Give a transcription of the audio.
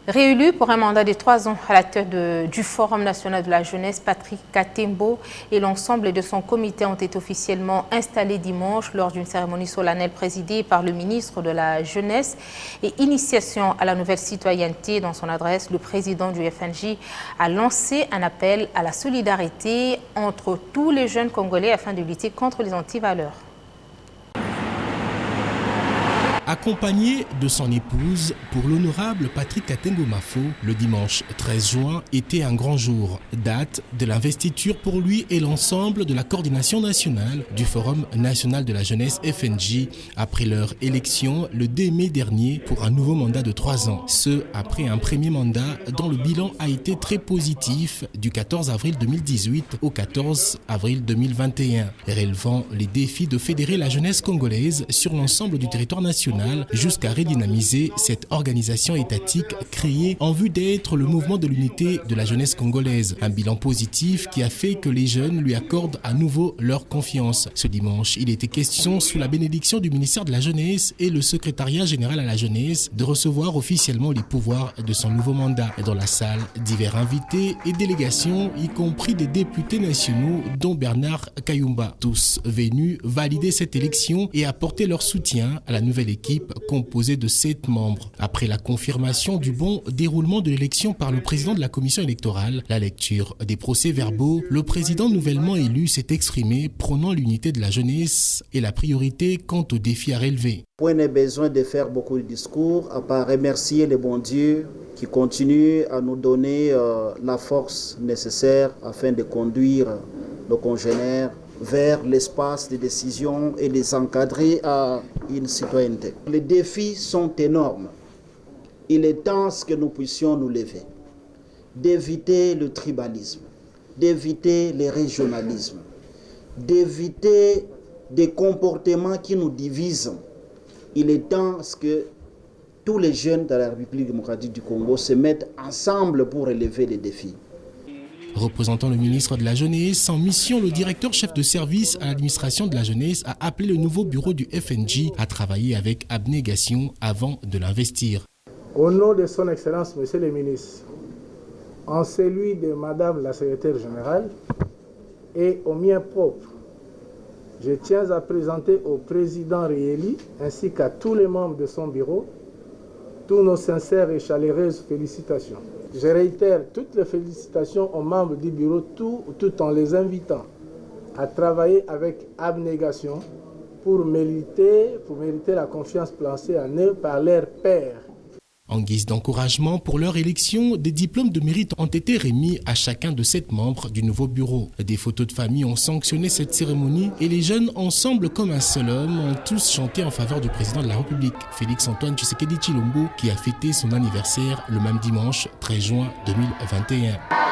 Réélu pour un mandat de 3 ans à la tête du Forum national de la jeunesse, Patrick Katembo et l'ensemble de son comité ont été officiellement installés dimanche lors d'une cérémonie solennelle présidée par le ministre de la Jeunesse et Initiation à la nouvelle citoyenneté. Dans son adresse, le président du FNJ a lancé un appel à la solidarité entre tous les jeunes Congolais afin de lutter contre les antivaleurs. Accompagné de son épouse, pour l'honorable Patrick Katembo Mafo, le dimanche 13 juin était un grand jour, date de l'investiture pour lui et l'ensemble de la coordination nationale du Forum national de la jeunesse FNJ après leur élection le 2 mai dernier pour un nouveau mandat de 3 ans. Ce, après un premier mandat dont le bilan a été très positif du 14 avril 2018 au 14 avril 2021, relevant les défis de fédérer la jeunesse congolaise sur l'ensemble du territoire national jusqu'à redynamiser cette organisation étatique créée en vue d'être le mouvement de l'unité de la jeunesse congolaise. Un bilan positif qui a fait que les jeunes lui accordent à nouveau leur confiance. Ce dimanche, il était question, sous la bénédiction du ministère de la Jeunesse et le secrétariat général à la jeunesse, de recevoir officiellement les pouvoirs de son nouveau mandat. Dans la salle, divers invités et délégations, y compris des députés nationaux, dont Bernard Kayumba. Tous venus valider cette élection et apporter leur soutien à la nouvelle équipe composée de 7 membres. Après la confirmation du bon déroulement de l'élection par le président de la commission électorale, la lecture des procès-verbaux, le président nouvellement élu s'est exprimé prônant l'unité de la jeunesse et la priorité quant aux défis à relever. Point n'est besoin de faire beaucoup de discours, à part remercier le bon Dieu qui continue à nous donner la force nécessaire afin de conduire nos congénères vers l'espace de décision et les encadrer à une citoyenneté. Les défis sont énormes. Il est temps que nous puissions nous lever, d'éviter le tribalisme, d'éviter le régionalisme, d'éviter des comportements qui nous divisent. Il est temps que tous les jeunes de la République démocratique du Congo se mettent ensemble pour relever les défis. Représentant le ministre de la Jeunesse, en mission, le directeur chef de service à l'administration de la jeunesse a appelé le nouveau bureau du FNJ à travailler avec abnégation avant de l'investir. Au nom de son Excellence, Monsieur le ministre, en celui de Madame la secrétaire générale et au mien propre, je tiens à présenter au président réélu ainsi qu'à tous les membres de son bureau tous nos sincères et chaleureuses félicitations. Je réitère toutes les félicitations aux membres du bureau, tout en les invitant à travailler avec abnégation pour mériter la confiance placée en eux par leurs pairs. En guise d'encouragement pour leur élection, des diplômes de mérite ont été remis à chacun de 7 membres du nouveau bureau. Des photos de famille ont sanctionné cette cérémonie et les jeunes, ensemble comme un seul homme, ont tous chanté en faveur du président de la République, Félix Antoine Tshisekedi Tshilombo, qui a fêté son anniversaire le même dimanche 13 juin 2021.